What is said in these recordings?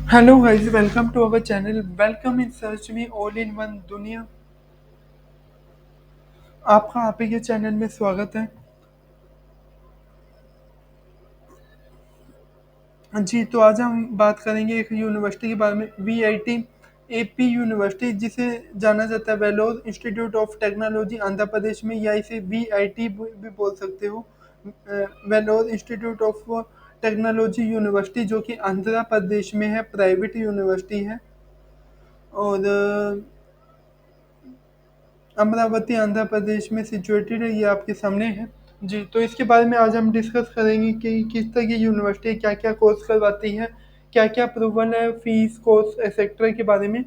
Hello guys, welcome to our channel. Welcome in Search Me All in One दुनिया। आपका आप ही के channel में स्वागत है। जी, तो आज हम बात करेंगे एक यूनिवर्सिटी के बारे में, वीआईटी एपी यूनिवर्सिटी, जिसे जाना जाता है Vellore Institute of Technology Andhra Pradesh में, या इसे वीआईटी भी बोल सकते हो। Vellore Institute of Technology university, जो कि आंध्र प्रदेश में है, प्राइवेट यूनिवर्सिटी है। और अमरावती आंध्र प्रदेश में सिचुएटेड है, ये आपके सामने है। जी, तो इसके बारे में आज हम डिस्कस करेंगे कि किस तरह की यूनिवर्सिटी क्या क्या कोर्स करवाती है, क्या क्या अप्रूवल है, फीस, कोर्स एक्सेट्रा के बारे में।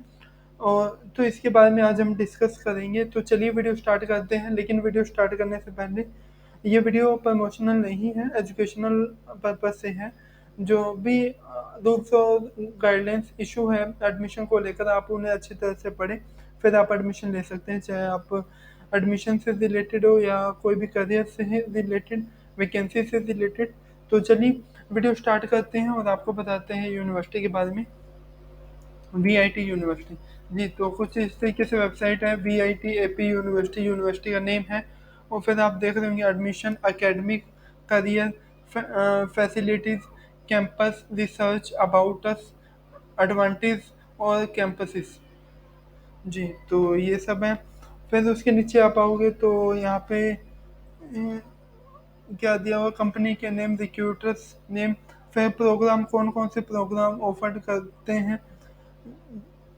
और तो इसके बारे में आज हम डिस्कस करेंगे। तो चलिए वीडियो स्टार्ट करते हैं, लेकिन वीडियो स्टार्ट करने से पहले, ये वीडियो प्रमोशनल नहीं है, एजुकेशनल पर्पज से है। जो भी रूल्स और गाइडलाइंस इशू है एडमिशन को लेकर, आप उन्हें अच्छी तरह से पढ़ें, फिर आप एडमिशन ले सकते हैं, चाहे आप एडमिशन से रिलेटेड हो या कोई भी करियर से रिलेटेड, वैकेंसी से रिलेटेड। तो चलिए वीडियो स्टार्ट करते हैं और आपको बताते हैं यूनिवर्सिटी के बारे में। वीआईटी यूनिवर्सिटी, जी, तो कुछ इस तरीके से वेबसाइट है, वीआईटी एपी यूनिवर्सिटी, यूनिवर्सिटी का नेम है। और फिर आप देख रहे होंगे admission, academic, career, facilities, campus, research, about us, advantage और कैंपसेस। जी, तो ये सब है। फिर उसके नीचे आप आओगे तो यहाँ पे क्या दिया हुआ, कंपनी के नेम, रिक्रूटर्स नेम, फिर प्रोग्राम, कौन कौन से प्रोग्राम ऑफर करते हैं।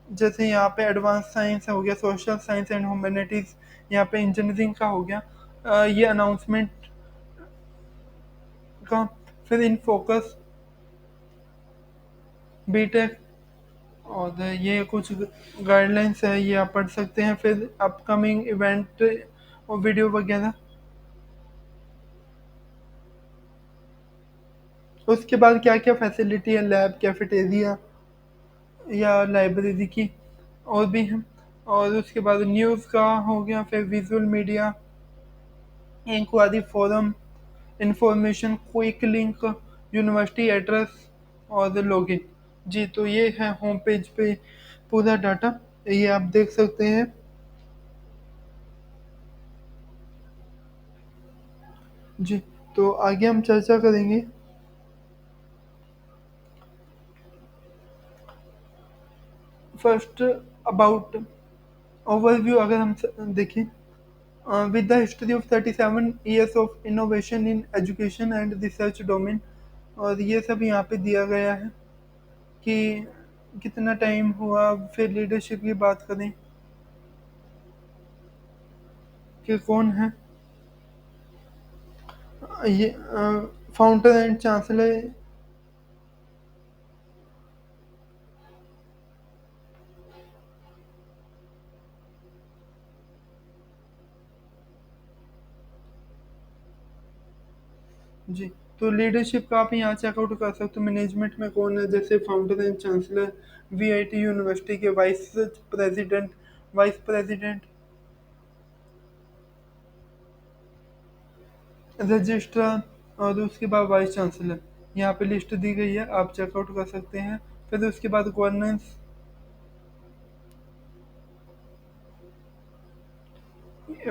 जैसे यहाँ पे एडवांस साइंस हो गया, सोशल साइंस एंड ह्यूमैनिटीज, यहाँ पे इंजीनियरिंग का हो गया। ये अनाउंसमेंट का। फिर इन फोकस, बीटेक, और ये कुछ गाइडलाइंस है, ये आप पढ़ सकते हैं। फिर अपकमिंग इवेंट और वीडियो वगैरह। उसके बाद क्या क्या फैसिलिटी है, लैब, कैफेटेरिया या लाइब्रेरी की, और भी हैं। और उसके बाद न्यूज़ का हो गया, फिर visual media, inquiry forum, information, quick link, university address और लॉगिन। जी, तो ये है होम पेज पे पूरा डाटा, ये आप देख सकते हैं। जी, तो आगे हम चर्चा करेंगे। फर्स्ट, अबाउट ओवरव्यू अगर हम देखें, with the history of 37 years of innovation in education and research domain, और ये सब यहाँ पे दिया गया है कि कितना टाइम हुआ। फिर लीडरशिप की बात करें कि कौन है ये फाउंडर एंड चांसलर। जी, तो लीडरशिप का आप यहाँ चेकआउट कर सकते हो। मैनेजमेंट में कौन है, जैसे founder and chancellor, VIT university के vice president, vice president, registrar, और उसके बाद वाइस चांसलर। यहाँ पे लिस्ट दी गई है, आप चेकआउट कर सकते हैं। फिर उसके बाद governance,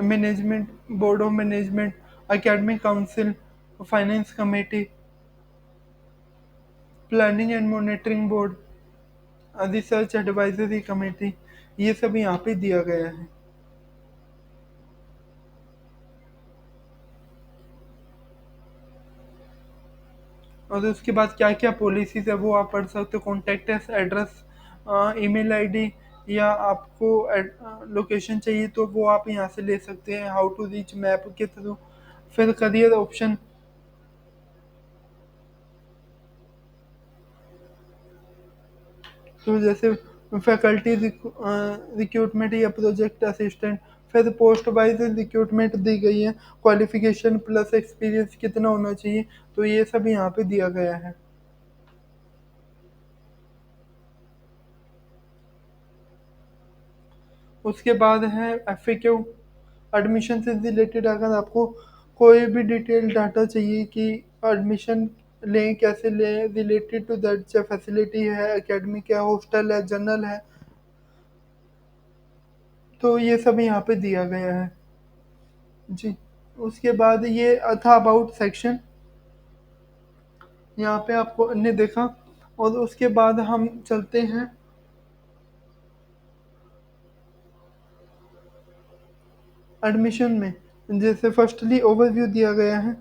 management, board of management, academic council, finance committee, planning and monitoring board, research advisory committee, ये सब यहाँ पे दिया गया है। और उसके बाद क्या क्या पॉलिसीज है वो आप पढ़ सकते हो। कॉन्टैक्ट एड्रेस, ईमेल आईडी, या आपको लोकेशन चाहिए तो वो आप यहाँ से ले सकते हैं, हाउ टू रीच मैप के थ्रू। फिर करियर ऑप्शन, तो जैसे फैकल्टी रिक्रूटमेंट या प्रोजेक्ट असिस्टेंट। फिर पोस्ट वाइज रिक्रूटमेंट दी गई है, क्वालिफिकेशन प्लस एक्सपीरियंस कितना होना चाहिए, तो ये सब यहाँ पे दिया गया है। उसके बाद है एफएक्यू, एडमिशन से रिलेटेड। अगर आपको कोई भी डिटेल डाटा चाहिए कि एडमिशन लें, कैसे लें, रिलेटेड टू दैट चाहे फैसिलिटी है, एकेडमिक है, हॉस्टल है, जनरल है, तो ये सब यहाँ पे दिया गया है। जी। उसके बाद ये था अबाउट सेक्शन, यहाँ पे आपको ने देखा। और उसके बाद हम चलते हैं एडमिशन में। जैसे फर्स्टली ओवरव्यू दिया गया है।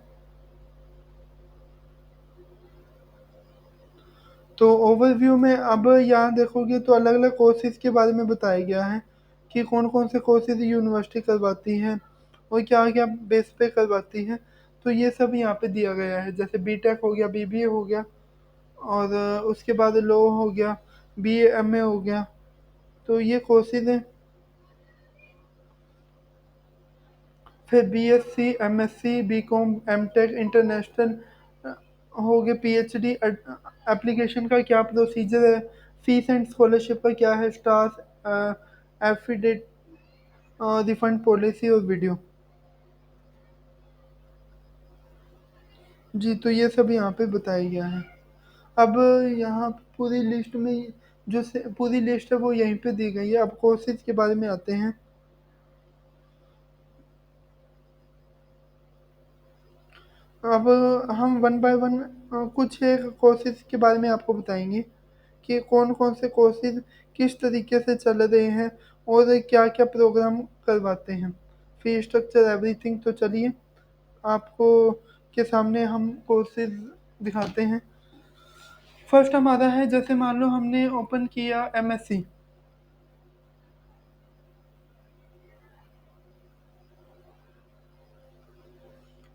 तो ओवरव्यू में अब यहाँ देखोगे तो अलग अलग कोर्सेज के बारे में बताया गया है कि कौन कौन से कोर्सेज यूनिवर्सिटी करवाती है और क्या क्या बेस पे करवाती है। तो ये सब यहाँ पे दिया गया है, जैसे बीटेक हो गया, बीबीए हो गया, और उसके बाद लॉ हो गया, बीए एमए हो गया। तो ये कोर्सेज हैं। फिर BSc, MSc, BCom, MTech, international हो गए, पीएचडी। एप्लीकेशन का क्या प्रोसीजर है, फीस एंड स्कॉलरशिप का क्या है, स्टार्स, एफिडेट, रिफंड पॉलिसी और वीडियो। जी, तो ये सब यहाँ पे बताया गया है। अब यहाँ पूरी लिस्ट में पूरी लिस्ट है वो यहीं पे दी गई है। अब कोर्सेज के बारे में आते हैं। अब हम वन बाय वन कुछ एक कोर्सेज के बारे में आपको बताएंगे कि कौन कौन से कोर्सेज किस तरीके से चल रहे हैं और क्या क्या प्रोग्राम करवाते हैं, फी स्ट्रक्चर, एवरीथिंग। तो चलिए आपको के सामने हम कोर्सेज दिखाते हैं। फर्स्ट हमारा है, जैसे मान लो हमने ओपन किया एमएससी।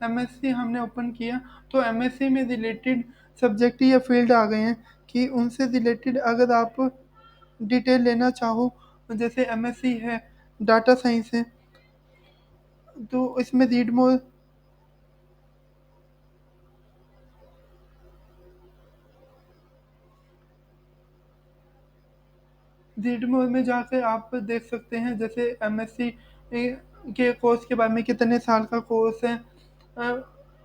एमएससी हमने ओपन किया, तो एमएससी में रिलेटेड सब्जेक्ट या फील्ड आ गए हैं कि उनसे रिलेटेड अगर आप डिटेल लेना चाहो। जैसे एमएससी है, डाटा साइंस है, तो इसमें रीड मोर में जाकर आप देख सकते हैं। जैसे एमएससी के कोर्स के बारे में, कितने साल का कोर्स है,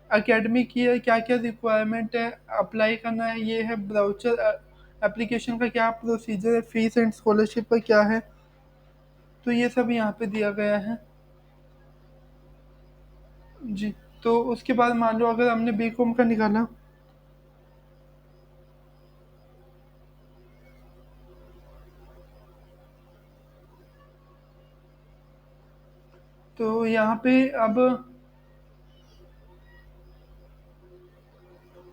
एकेडमी की है, क्या क्या रिक्वायरमेंट है, अप्लाई करना है, ये है ब्राउचर एप्लीकेशन का क्या प्रोसीजर है, फीस एंड स्कॉलरशिप का क्या है। तो ये सब यहाँ पे दिया गया है। जी। तो उसके बाद मान लो अगर हमने बीकॉम का निकाला, तो यहाँ पे अब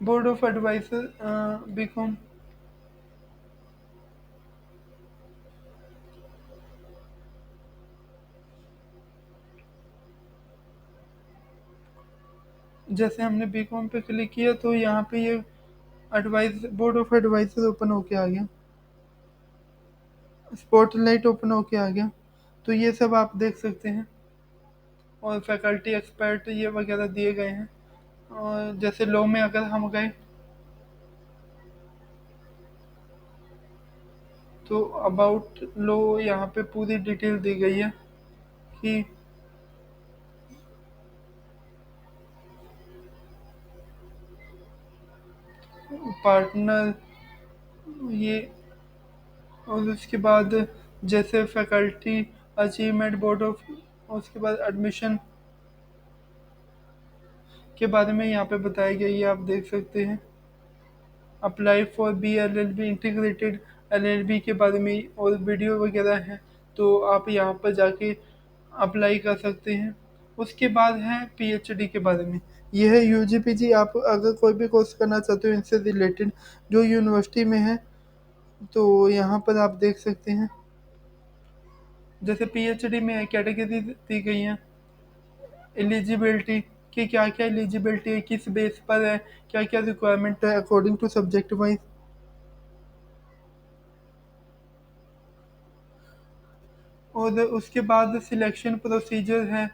बोर्ड ऑफ एडवाइजर बीकॉम, जैसे हमने बीकॉम पे क्लिक किया तो यहाँ पे ये advise board of adviser open होके आ गया, स्पॉटलाइट ओपन होके आ गया। तो ये सब आप देख सकते हैं, और फैकल्टी एक्सपर्ट ये वगैरह दिए गए हैं। और जैसे लॉ में अगर हम गए तो अबाउट लॉ यहाँ पे पूरी डिटेल दी गई है कि पार्टनर ये, और उसके बाद जैसे फैकल्टी अचीवमेंट, बोर्ड ऑफ, उसके बाद एडमिशन के बारे में यहाँ पे बताया गया, ये आप देख सकते हैं। Apply for B L L B, integrated L L B के बारे में और वीडियो वगैरह है, तो आप यहाँ पर जाके अप्लाई कर सकते हैं। उसके बाद है पीएचडी के बारे में। यह है यूजी पीजी, आप अगर कोई भी कोर्स करना चाहते हो इनसे रिलेटेड जो यूनिवर्सिटी में है, तो यहाँ पर आप देख सकते हैं। जैसे पीएचडी में कैटेगरी दी गई हैं, एलिजिबिलिटी कि क्या क्या एलिजिबिलिटी है, किस बेस पर है, क्या क्या रिक्वायरमेंट है अकॉर्डिंग टू सब्जेक्ट वाइज। और उसके बाद सिलेक्शन प्रोसीजर है,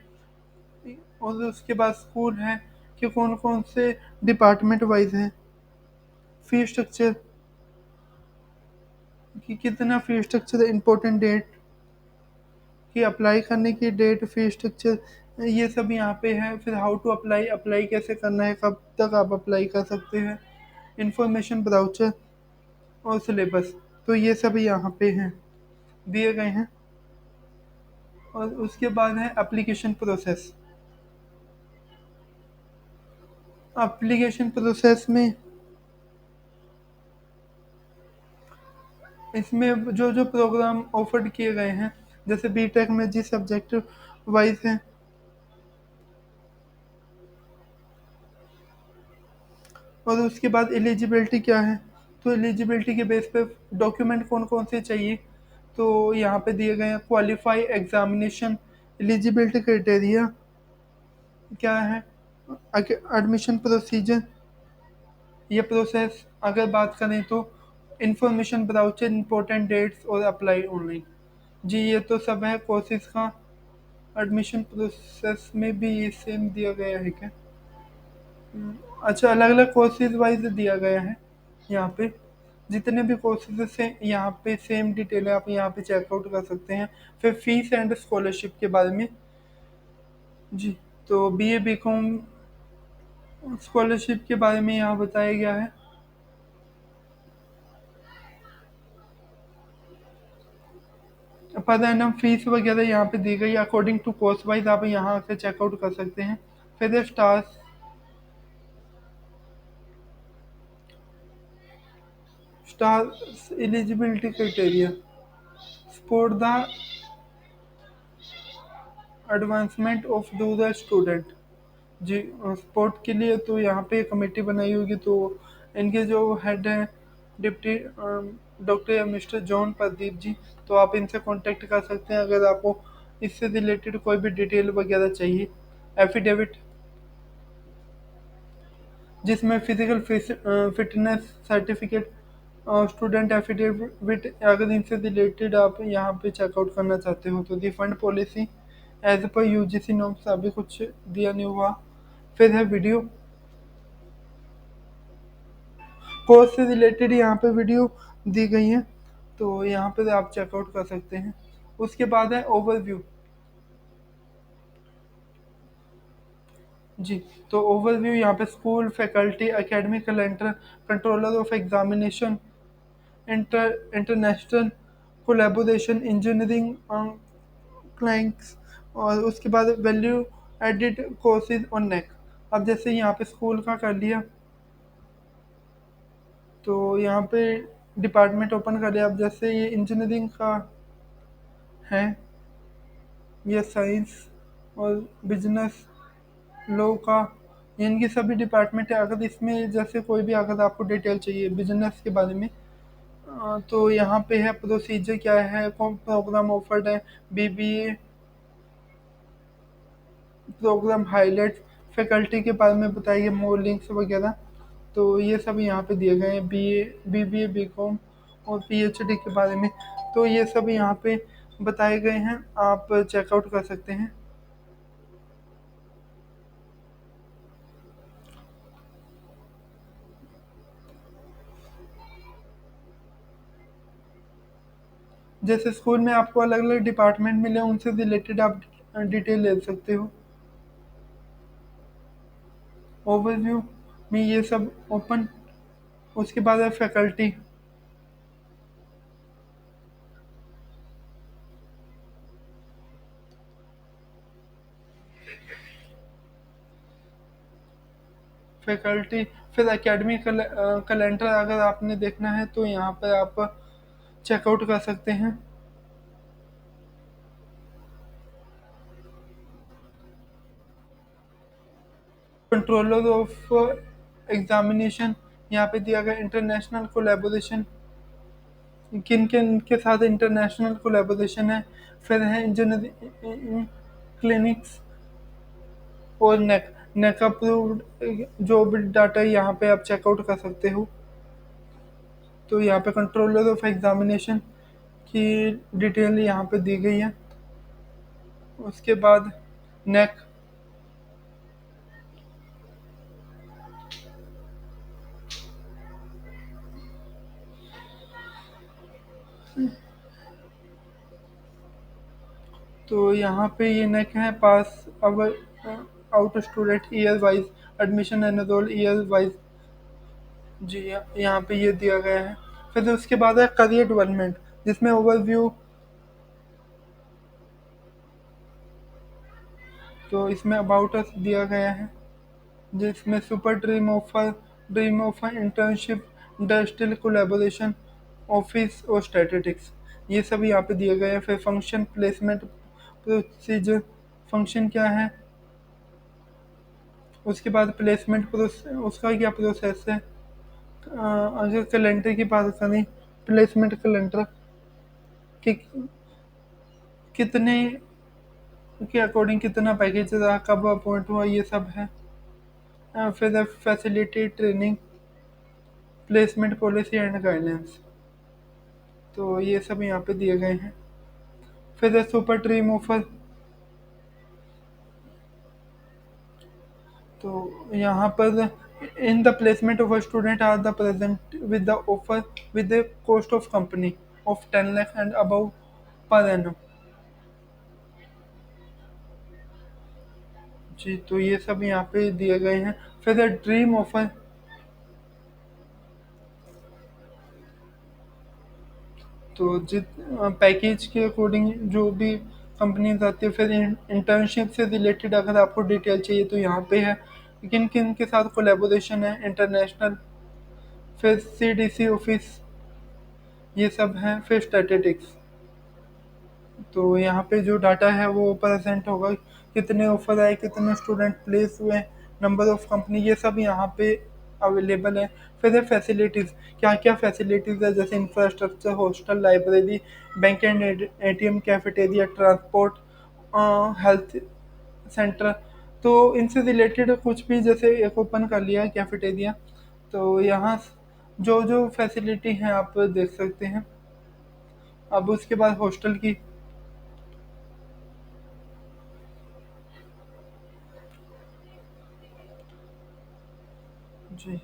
और उसके बाद स्कूल है कि कौन कौन से डिपार्टमेंट वाइज है, फी स्ट्रक्चर कि कितना फी स्ट्रक्चर, इम्पोर्टेंट डेट कि अप्लाई करने की डेट, फी स्ट्रक्चर, ये सब यहाँ पे है। फिर हाउ टू अप्लाई, अप्लाई कैसे करना है, कब तक आप अप्लाई कर सकते हैं, इंफॉर्मेशन ब्राउचर और सिलेबस। तो ये सब यहाँ पे हैं, दिए गए हैं। और उसके बाद है एप्लीकेशन प्रोसेस। एप्लीकेशन प्रोसेस में इसमें जो जो प्रोग्राम ऑफर्ड किए गए हैं, जैसे बीटेक में जिस सब्जेक्ट वाइज हैं, और उसके बाद एलिजिबिलिटी क्या है। तो एलिजिबिलिटी के बेस पे डॉक्यूमेंट कौन कौन से चाहिए, तो यहाँ पे दिए गए हैं। क्वालिफाई एग्जामिनेशन एलिजिबिलिटी क्राइटेरिया क्या है, एडमिशन प्रोसीजर, ये प्रोसेस अगर बात करें तो इंफॉर्मेशन ब्राउचर, इंपॉर्टेंट डेट्स और अप्लाई ऑनलाइन। जी ये तो सब है कोर्सेज का। एडमिशन प्रोसेस में भी ये सेम दिया गया है क्या? अच्छा, अलग अलग कोर्सेज वाइज दिया गया है यहाँ पे। जितने भी कोर्सेज हैं यहाँ पे सेम डिटेल है, आप यहाँ पे चेकआउट कर सकते हैं। फिर फीस एंड स्कॉलरशिप के बारे में। जी, तो बीए बीकॉम स्कॉलरशिप के बारे में यहाँ बताया गया है। पर एनम फीस वगैरह यहाँ पे दी गई अकॉर्डिंग टू कोर्स वाइज, आप यहाँ से चेकआउट कर सकते हैं। फिर star eligibility criteria for the advancement of the student. जी, स्पोर्ट के लिए तो यहाँ पे कमेटी बनाई होगी, तो इनके जो हेड हैं deputy doctor mister John Pradeep ji, तो आप इनसे कांटेक्ट कर सकते हैं अगर आपको इससे रिलेटेड कोई भी डिटेल वगैरह चाहिए। एफिडेविट जिसमें physical fitness certificate, student affidavit, अगर इनसे रिलेटेड आप यहाँ पे चेकआउट करना चाहते हो। तो refund policy as per UGC norms, अभी कुछ दिया नहीं हुआ। फिर है वीडियो, कोर्स से रिलेटेड यहाँ पे वीडियो दी गई है, तो यहाँ पे आप चेकआउट कर सकते हैं। उसके बाद है ओवरव्यू। जी, तो ओवरव्यू यहाँ पे school faculty academic calendar, controller of examination, international collaboration, engineering clients, और उसके बाद वैल्यू एडिड कोर्सेज और नेक। अब जैसे यहाँ पे स्कूल का कर लिया, तो यहाँ पे डिपार्टमेंट ओपन कर लिया। अब जैसे ये इंजीनियरिंग का है, ये साइंस और बिजनेस लॉ का, इनकी सभी डिपार्टमेंट है। अगर इसमें जैसे कोई भी अगर आपको डिटेल चाहिए बिजनेस के बारे में, तो यहाँ पे है प्रोसीजर क्या है, कौन प्रोग्राम ऑफर्ड है, बीबीए प्रोग्राम हाईलाइट, फैकल्टी के बारे में बताइए, मोर लिंक्स वगैरह। तो ये सब यहाँ पे दिए गए हैं, बीबीए बीकॉम और पीएचडी के बारे में। तो ये सब यहाँ पे बताए गए हैं, आप चेकआउट कर सकते हैं। जैसे स्कूल में आपको अलग अलग डिपार्टमेंट मिले, उनसे रिलेटेड आप डिटेल ले सकते हो। ओवरव्यू में ये सब ओपन। उसके बाद है फैकल्टी। फैकल्टी फिर एकेडमिक कैलेंडर अगर आपने देखना है तो यहाँ पर आप चेकआउट कर सकते हैं। कंट्रोलर ऑफ एग्जामिनेशन यहाँ पे दिया गया, इंटरनेशनल कोलेबोरेशन, किन किन के साथ इंटरनेशनल कोलेबोरेशन है। फिर है इंजीनियरिंग क्लिनिक्स और नेक अप्रूव्ड जो भी डाटा है यहाँ पे आप चेकआउट कर सकते हो। तो यहाँ पे कंट्रोलर ऑफ एग्जामिनेशन की डिटेल यहाँ पे दी गई है। उसके बाद नेक, तो यहाँ पे ये नेक है, pass our out student year wise, admission and roll year wise, जी, यहाँ पे ये दिया गया है। फिर उसके बाद है करियर डेवलपमेंट, जिसमें ओवरव्यू, तो इसमें अबाउट अस दिया गया है, जिसमें super dream offer, internship, industrial collaboration, office और स्टैटिस्टिक्स, ये सब यहाँ पे दिए गए हैं। फिर फंक्शन प्लेसमेंट प्रोसीजर, फंक्शन क्या है, उसके बाद प्लेसमेंट उसका क्या प्रोसेस है। अगर कैलेंडर की बात करें, प्लेसमेंट कैलेंडर कि कितने के अकॉर्डिंग कितना पैकेज रहा, कब अपॉइंट हुआ, ये सब है। फिर facility training, placement policy and guidance, तो ये सब यहाँ पे दिए गए हैं। फिर सुपर ड्रीम ऑफर, तो यहाँ पर in the placement of a student are the present with the offer with the cost of company of 10 lakh and above per annum. जी, तो ये सब यहाँ पे दिए गए हैं। फिर द ड्रीम ऑफर, तो जित पैकेज के अकॉर्डिंग जो भी कंपनी आती है। फिर इंटर्नशिप से रिलेटेड अगर आपको डिटेल चाहिए तो यहाँ पे है, किन किन के साथ कोलेबोरेशन है, इंटरनेशनल। फिर CDC ऑफिस, ये सब है। फिर स्टैटिस्टिक्स, तो यहाँ पे जो डाटा है वो प्रेजेंट होगा, कितने ऑफर आए, कितने स्टूडेंट प्लेस हुए, नंबर ऑफ कंपनी, ये सब यहाँ पे अवेलेबल है। फिर है फैसिलिटीज़, क्या क्या फैसिलिटीज़ है, जैसे infrastructure, hostel, library, bank and ATM, cafeteria, transport, health centre. तो इनसे रिलेटेड कुछ भी, जैसे एक ओपन कर लिया कैफेटेरिया, तो यहाँ जो जो फैसिलिटी हैं आप देख सकते हैं। अब उसके बाद हॉस्टल की, जी,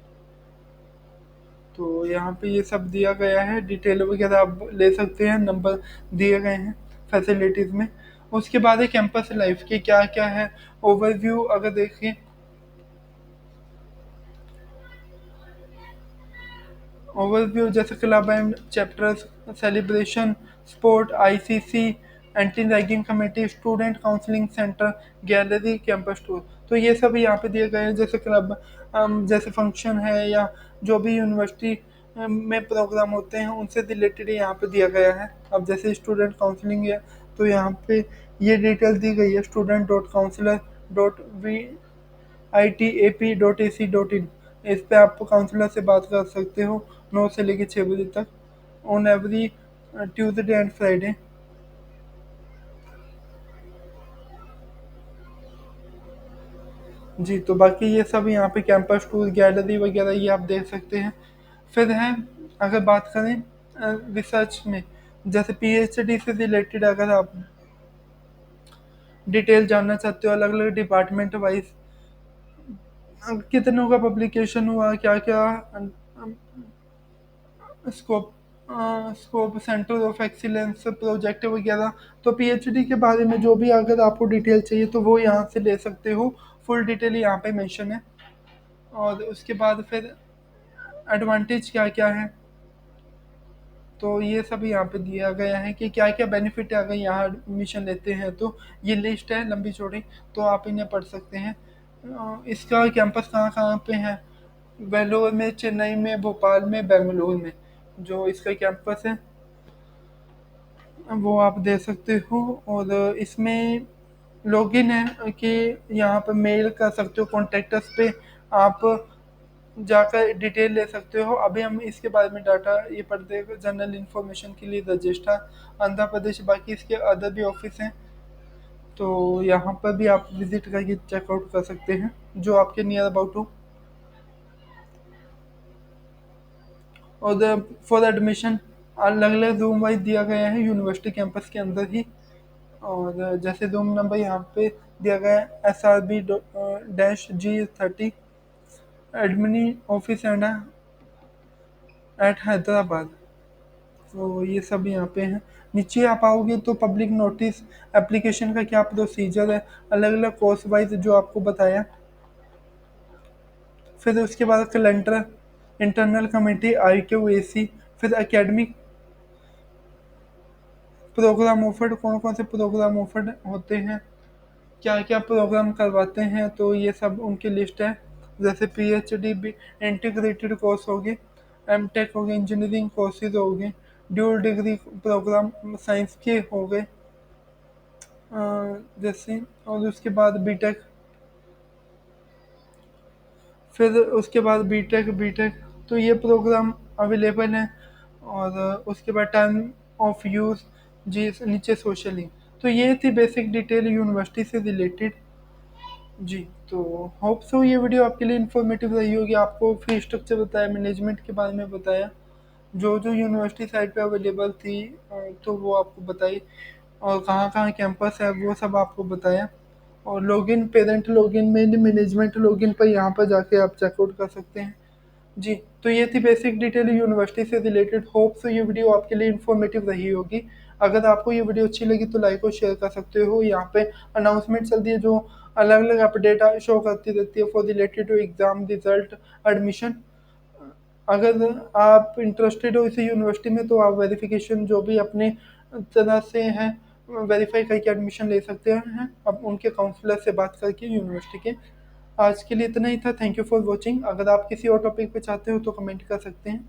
तो यहाँ पे ये सब दिया गया है, डिटेल वगैरह आप ले सकते हैं, नंबर दिए गए हैं फैसिलिटीज़ में। उसके बाद है कैंपस लाइफ की क्या क्या है, ओवरव्यू अगर देखें, ओवरव्यू जैसे club and chapters, celebration, sport, ICC, anti ragging committee, student counselling centre, gallery, campus tour, तो ये सब यहाँ पे दिए गए हैं। जैसे क्लब, जैसे फंक्शन है या जो भी यूनिवर्सिटी में प्रोग्राम होते हैं उनसे रिलेटेड यहाँ पे दिया गया है। अब जैसे स्टूडेंट काउंसलिंग है, तो यहाँ पे ये डिटेल दी गई है, student.counselor.VITAP.ac.in, इस पे आप काउंसलर से बात कर सकते हो 9 से लेकर 6 बजे तक, on every Tuesday and Friday. जी, तो बाकी ये सब यहाँ पे कैंपस टूर, गैलरी वगैरह ये आप देख सकते हैं। फिर है, अगर बात करें रिसर्च में, जैसे PhD से रिलेटेड अगर आप डिटेल जानना चाहते हो, अलग अलग डिपार्टमेंट वाइज कितनों का पब्लिकेशन हुआ, क्या क्या scope, scope, centre of excellence, project वगैरह, तो PhD के बारे में जो भी अगर आपको डिटेल चाहिए तो वो यहाँ से ले सकते हो, फुल डिटेल यहाँ पे मेंशन है। और उसके बाद फिर एडवांटेज क्या क्या है, तो ये सब यहाँ पे दिया गया है कि क्या क्या बेनिफिट है अगर यहाँ एडमिशन लेते हैं। तो ये लिस्ट है लंबी चौड़ी, तो आप इन्हें पढ़ सकते हैं। इसका कैंपस कहाँ कहाँ पे है, वेलोर में, चेन्नई में, भोपाल में, बेंगलुरु में, जो इसका कैंपस है वो आप दे सकते हो। और इसमें लॉगिन है कि यहाँ पर मेल कर सकते हो कॉन्टेक्टस पे, आप जाकर डिटेल ले सकते हो। अभी हम इसके बारे में डाटा ये पढ़ते हैं, जनरल इंफॉर्मेशन के लिए रजिस्ट्रार आंध्र प्रदेश, बाकी इसके अदर भी ऑफिस हैं, तो यहाँ पर भी आप विजिट करके चेकआउट कर सकते हैं जो आपके नियर अबाउट हो। और फॉर एडमिशन अलग अलग रूम वाइज दिया गया है यूनिवर्सिटी कैंपस के अंदर ही। और जैसे रूम नंबर यहाँ पे दिया गया है SRB-G30, admin office and at Hyderabad, तो ये सब यहाँ पे हैं। नीचे आप आओगे तो पब्लिक नोटिस, एप्लीकेशन का क्या प्रोसीजर है, अलग अलग कोर्स वाइज जो आपको बताया। फिर उसके बाद कैलेंडर, इंटरनल कमेटी IQAC, फिर एकेडमिक प्रोग्राम ऑफर्ड, कौन कौन से प्रोग्राम ऑफर्ड होते हैं, क्या क्या प्रोग्राम करवाते हैं, तो ये सब उनकी लिस्ट है। जैसे PhD भी, इंटीग्रेटेड कोर्स हो गए, M.Tech हो गए, इंजीनियरिंग कोर्सेज हो गए, ड्यूल डिग्री प्रोग्राम साइंस के हो गए, जैसे, और उसके बाद बीटेक, फिर उसके बाद बीटेक बीटेक तो ये प्रोग्राम अवेलेबल हैं। और उसके बाद टाइम ऑफ यूज़, जी नीचे सोशली। तो ये थी बेसिक डिटेल यूनिवर्सिटी से रिलेटेड। जी, तो होप सो ये वीडियो आपके लिए इन्फॉर्मेटिव रही होगी। आपको फी स्ट्रक्चर बताया, मैनेजमेंट के बारे में बताया, जो जो यूनिवर्सिटी साइट पे अवेलेबल थी तो वो आपको बताई, और कहाँ कहाँ कैंपस है वो सब आपको बताया। और लॉगिन, पेरेंट लॉगिन में, मैनेजमेंट लॉगिन पर यहाँ पर जाके आप चेकआउट कर सकते हैं। जी, तो ये थी बेसिक डिटेल यूनिवर्सिटी से रिलेटेड। होप सो ये वीडियो आपके लिए इन्फॉर्मेटिव रही होगी। अगर आपको ये वीडियो अच्छी लगी तो लाइक और शेयर कर सकते हो। यहाँ पे अनाउंसमेंट चलती है जो अलग अलग अपडेट शो करती रहती है for related to exam result, admission. अगर आप इंटरेस्टेड हो इसी यूनिवर्सिटी में तो आप वेरिफिकेशन जो भी अपने तरह से हैं वेरीफाई करके एडमिशन ले सकते हैं, अब उनके काउंसलर से बात करके यूनिवर्सिटी के। आज के लिए इतना ही था। Thank you for watching. अगर आप किसी और टॉपिक पे चाहते हो तो कमेंट कर सकते हैं।